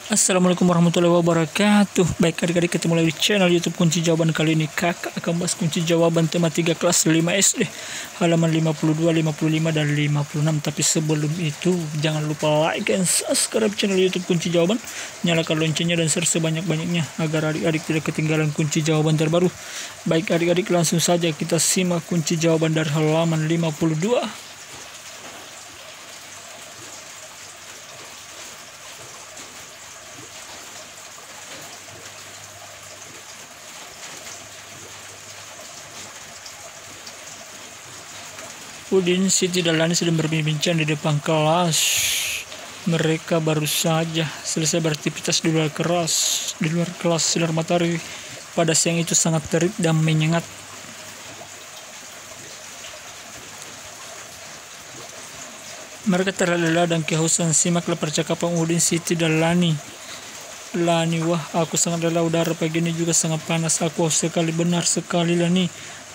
Assalamualaikum warahmatullahi wabarakatuh. Baik adik-adik, ketemu lagi di channel YouTube Kunci Jawaban. Kali ini kakak akan bahas kunci jawaban tema 3 kelas 5 SD halaman 52, 55 dan 56. Tapi sebelum itu jangan lupa like dan subscribe channel YouTube Kunci Jawaban, nyalakan loncengnya dan share sebanyak-banyaknya agar adik-adik tidak ketinggalan kunci jawaban terbaru. Baik adik-adik, langsung saja kita simak kunci jawaban dari halaman 52. Udin, Siti, dan Lani sedang berbincang di depan kelas. Mereka baru saja selesai beraktivitas di luar kelas. Sinar matahari pada siang itu sangat terik dan menyengat. Mereka terlalu lelah dan kehausan. Simaklah percakapan Udin, Siti, dan Lani. Lani, wah, aku sangat lelah. Udara pagi ini juga sangat panas. Aku haus sekali. Benar sekali, Lani.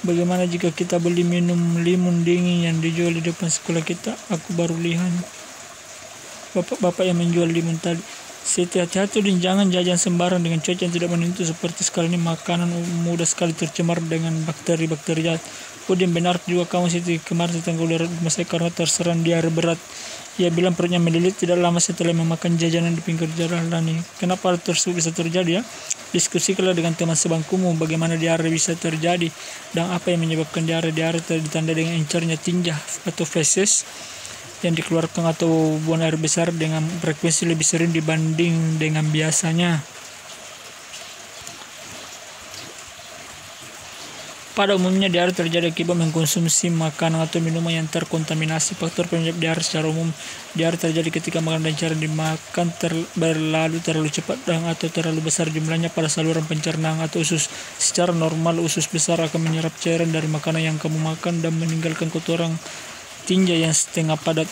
Bagaimana jika kita beli minum limun dingin yang dijual di depan sekolah kita? Aku baru lihat bapak-bapak yang menjual limun tadi. Siti, hati-hati dan jangan jajan sembarang dengan cuaca yang tidak menentu seperti sekarang ini. Makanan mudah sekali tercemar dengan bakteri-bakteri jahat. Udin, benar juga kamu, Siti. Kemarin tetangga udara rumah saya karena terserang diare berat. Ia bilang perutnya melilit tidak lama setelah memakan jajanan di pinggir jalan. Lani, kenapa hal tersebut bisa terjadi ya? Diskusikanlah dengan teman sebangkumu bagaimana diare bisa terjadi dan apa yang menyebabkan diare. Diare ditandai dengan encernya tinja atau feses yang dikeluarkan atau buang air besar dengan frekuensi lebih sering dibanding dengan biasanya. Pada umumnya diare terjadi akibat mengkonsumsi makanan atau minuman yang terkontaminasi. Faktor penyebab diare secara umum, diare terjadi ketika makanan dan cairan dimakan berlalu terlalu cepat dan atau terlalu besar jumlahnya pada saluran pencernaan atau usus. Secara normal usus besar akan menyerap cairan dari makanan yang kamu makan dan meninggalkan kotoran tinja yang setengah padat.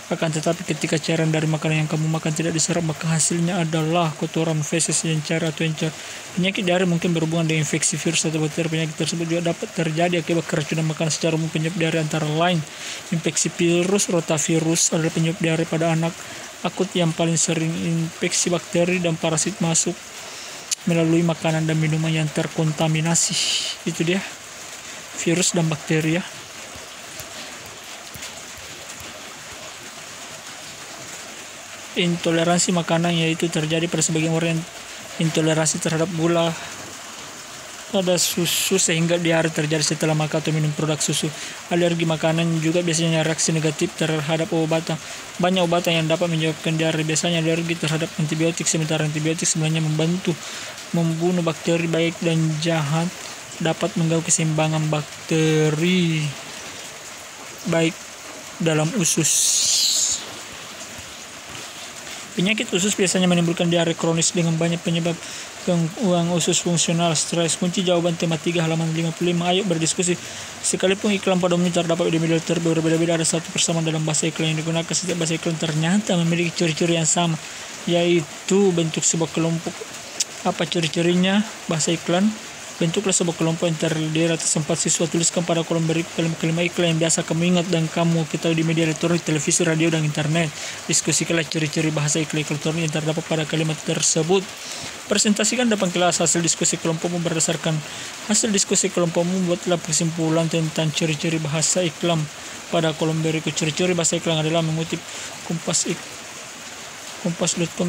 Akan tetapi ketika cairan dari makanan yang kamu makan tidak diserap, maka hasilnya adalah kotoran, feses yang cair atau encer. Penyakit diare mungkin berhubungan dengan infeksi virus atau bakteri. Penyakit tersebut juga dapat terjadi akibat keracunan makanan. Secara umum penyebab diare antara lain infeksi virus. Rotavirus adalah penyebab diare pada anak akut yang paling sering. Infeksi bakteri dan parasit masuk melalui makanan dan minuman yang terkontaminasi. Itu dia, virus dan bakteri ya. Intoleransi makanan, yaitu terjadi pada sebagian orang yang intoleransi terhadap gula pada susu sehingga diare terjadi setelah makan atau minum produk susu. Alergi makanan juga biasanya reaksi negatif terhadap obatan. Banyak obatan yang dapat menyebabkan diare, biasanya alergi terhadap antibiotik, sementara antibiotik sebenarnya membantu membunuh bakteri baik dan jahat, dapat mengganggu keseimbangan bakteri baik dalam usus. Penyakit usus biasanya menimbulkan diare kronis dengan banyak penyebab. Gangguan usus fungsional, stres. Kunci jawaban tema 3 halaman 55. Ayo berdiskusi. Sekalipun iklan pada umumnya terdapat di media berbeda-beda, ada satu persamaan dalam bahasa iklan yang digunakan. Setiap bahasa iklan ternyata memiliki ciri-ciri yang sama, yaitu bentuk sebuah kelompok. Apa ciri-cirinya bahasa iklan? Bentuklah sebuah kelompok yang terdiri atas 4 siswa. Tuliskan pada kolom beri kalimat iklan yang biasa kamu ingat dan kamu ketahui di media elektronik, televisi, radio, dan internet. Diskusikanlah ciri-ciri bahasa iklan elektronik yang terdapat pada kalimat tersebut. Presentasikan depan kelas hasil diskusi kelompokmu. Berdasarkan hasil diskusi kelompokmu, buatlah kesimpulan tentang ciri-ciri bahasa iklan pada kolom berikut. Ciri-ciri bahasa iklan adalah mengutip Kompas.com.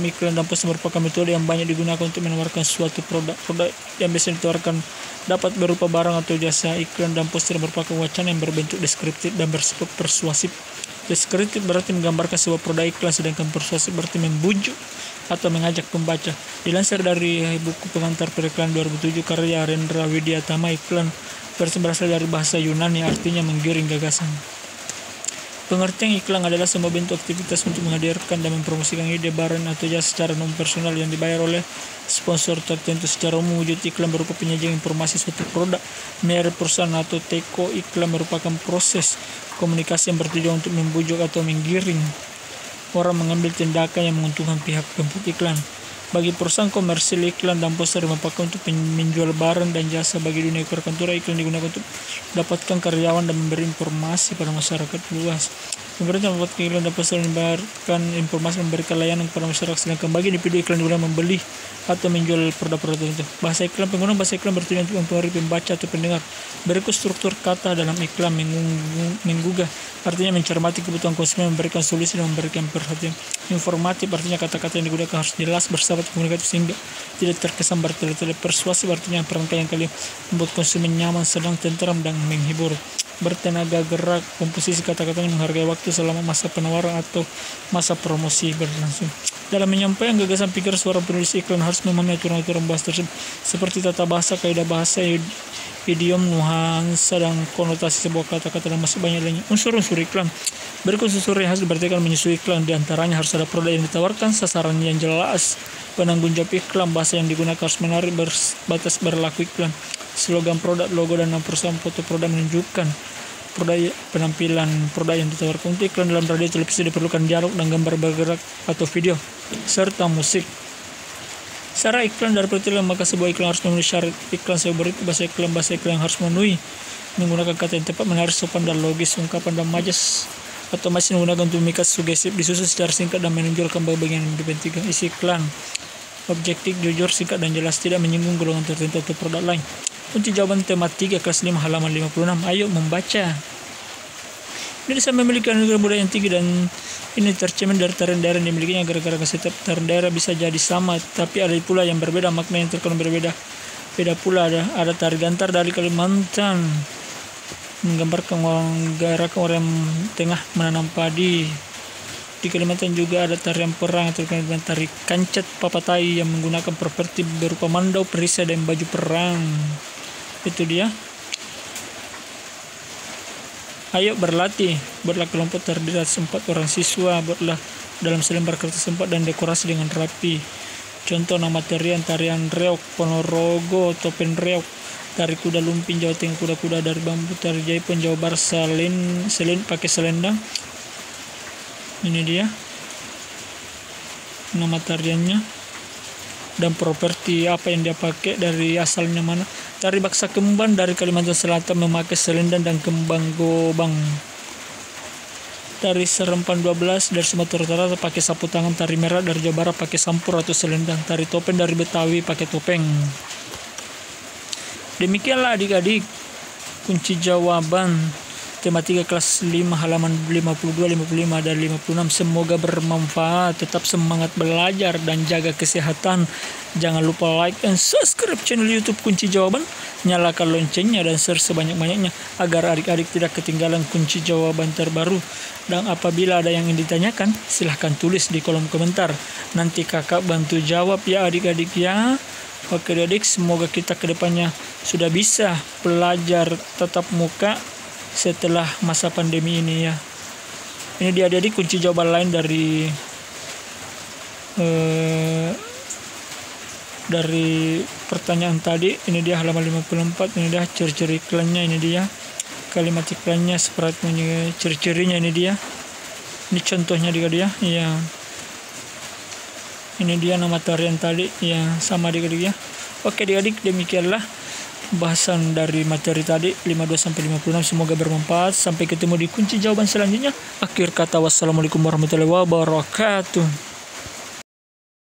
Iklan dan poster merupakan metode yang banyak digunakan untuk menawarkan suatu produk. Produk yang biasanya ditawarkan dapat berupa barang atau jasa. Iklan dan poster merupakan wacana yang berbentuk deskriptif dan bersifat persuasif. Deskriptif berarti menggambarkan sebuah produk iklan, sedangkan persuasif berarti membujuk atau mengajak pembaca. Dilansir dari buku Pengantar Periklan 2007 karya Rendra Widyatama, iklan berasal dari bahasa Yunani, artinya menggiring gagasan. Pengertian iklan adalah semua bentuk aktivitas untuk menghadirkan dan mempromosikan ide, barang atau jasa secara non-personal yang dibayar oleh sponsor tertentu. Secara umum, wujud iklan berupa penyajian informasi suatu produk, merek perusahaan atau teko. Iklan merupakan proses komunikasi yang bertujuan untuk membujuk atau menggiring orang mengambil tindakan yang menguntungkan pihak pembuat iklan. Bagi perusahaan komersil, iklan dan poster dipakai untuk menjual barang dan jasa. Bagi dunia perkantoran, iklan digunakan untuk mendapatkan karyawan dan memberi informasi pada masyarakat luas. Pemerintah membuat iklan dapat menyebarkan informasi, memberikan layanan kepada masyarakat, sedangkan bagi individu iklan digunakan membeli atau menjual produk-produk tertentu. Bahasa iklan, penggunaan bahasa iklan bertujuan untuk mempengaruhi pembaca atau pendengar. Berikut struktur kata dalam iklan: menggugah, artinya mencermati kebutuhan konsumen, memberikan solusi dan memberikan perhatian. Informatif, artinya kata-kata yang digunakan harus jelas, bersahabat, komunikatif sehingga tidak terkesan bertele-tele. Persuasif, artinya perangkai yang kali membuat konsumen nyaman, sedang, tenteram, dan menghibur. Bertenaga gerak, komposisi kata-katanya menghargai waktu selama masa penawaran atau masa promosi berlangsung. Dalam menyampaikan gagasan pikir, suara penulis iklan harus memahami aturan-aturan bahasa tersebut seperti tata bahasa, kaidah bahasa, idiom, nuansa, dan konotasi sebuah kata-kata, dan masih banyak lainnya. Unsur-unsur iklan. Berikut unsur yang harus diperhatikan menyusun iklan. Di antaranya harus ada produk yang ditawarkan, sasaran yang jelas, penanggung jawab iklan, bahasa yang digunakan harus menarik, batas berlaku iklan, slogan produk, logo, dan nama perusahaan, foto produk menunjukkan produk, penampilan produk yang ditawarkan. Untuk iklan dalam radio televisi diperlukan dialog dan gambar bergerak atau video serta musik. Secara iklan dari pertilan, maka sebuah iklan harus memenuhi syarat iklan sebagai berikut. Bahasa iklan yang harus memenuhi menggunakan kata yang tepat, menarik, sopan, dan logis. Ungkapan dan majas atau masih menggunakan untuk memikat sugestif, disusun secara singkat dan menonjolkan bagian yang dipentingkan. Isi iklan objektif, jujur, singkat, dan jelas, tidak menyinggung golongan tertentu atau produk lain. Kunci jawaban tema 3 kelas 5 halaman 56. Ayo membaca. Indonesia memiliki anugerah budaya yang tinggi, dan ini tercermin dari tarian daerah yang dimilikinya. Gara-gara setiap tarian daerah bisa jadi sama, tapi ada pula yang berbeda, makna yang terkadang berbeda. Beda pula ada tari gantar dari Kalimantan, menggambarkan orang tengah menanam padi. Di Kalimantan juga ada tarian perang atau tari kancet papatai yang menggunakan properti berupa mandau, perisai, dan baju perang. Itu dia. Ayo berlatih. Buatlah kelompok terdiri atas 4 orang siswa. Buatlah dalam selembar kertas 4 dan dekorasi dengan rapi. Contoh nama tarian reok Ponorogo, topeng reok, tari kuda lumping Jawa Tengah, kuda-kuda dari bambu, tari Jaipong Jawa Barat, selin pakai selendang. Ini dia nama tariannya dan properti apa yang dia pakai, dari asalnya mana. Tari Baksa Kembang dari Kalimantan Selatan memakai selendang dan kembang gobang. Tari Serempan 12 dari Sumatera Utara pakai sapu tangan. Tari Merah dari Jawa Barat pakai sampur atau selendang. Tari Topeng dari Betawi pakai topeng. Demikianlah adik-adik kunci jawaban tema 3 kelas 5 halaman 52, 55, dan 56. Semoga bermanfaat. Tetap semangat belajar dan jaga kesehatan. Jangan lupa like dan subscribe channel YouTube Kunci Jawaban. Nyalakan loncengnya dan share sebanyak-banyaknya agar adik-adik tidak ketinggalan kunci jawaban terbaru. Dan apabila ada yang ingin ditanyakan, silahkan tulis di kolom komentar. Nanti kakak bantu jawab ya adik-adik ya. Oke adik, semoga kita kedepannya sudah bisa belajar tatap muka setelah masa pandemi ini ya. Ini dia adik-adik kunci jawaban lain dari pertanyaan tadi. Ini dia halaman 54. Ini dia ciri-ciri iklannya. Ini dia kalimat iklannya, seperti ciri-cirinya. Ini dia. Ini contohnya dia ya. Ini dia nama tarian tadi ya, sama adik-adik ya. Oke adik-adik, demikianlah bahasan dari materi tadi 52-56. Semoga bermanfaat. Sampai ketemu di kunci jawaban selanjutnya. Akhir kata, wassalamualaikum warahmatullahi wabarakatuh.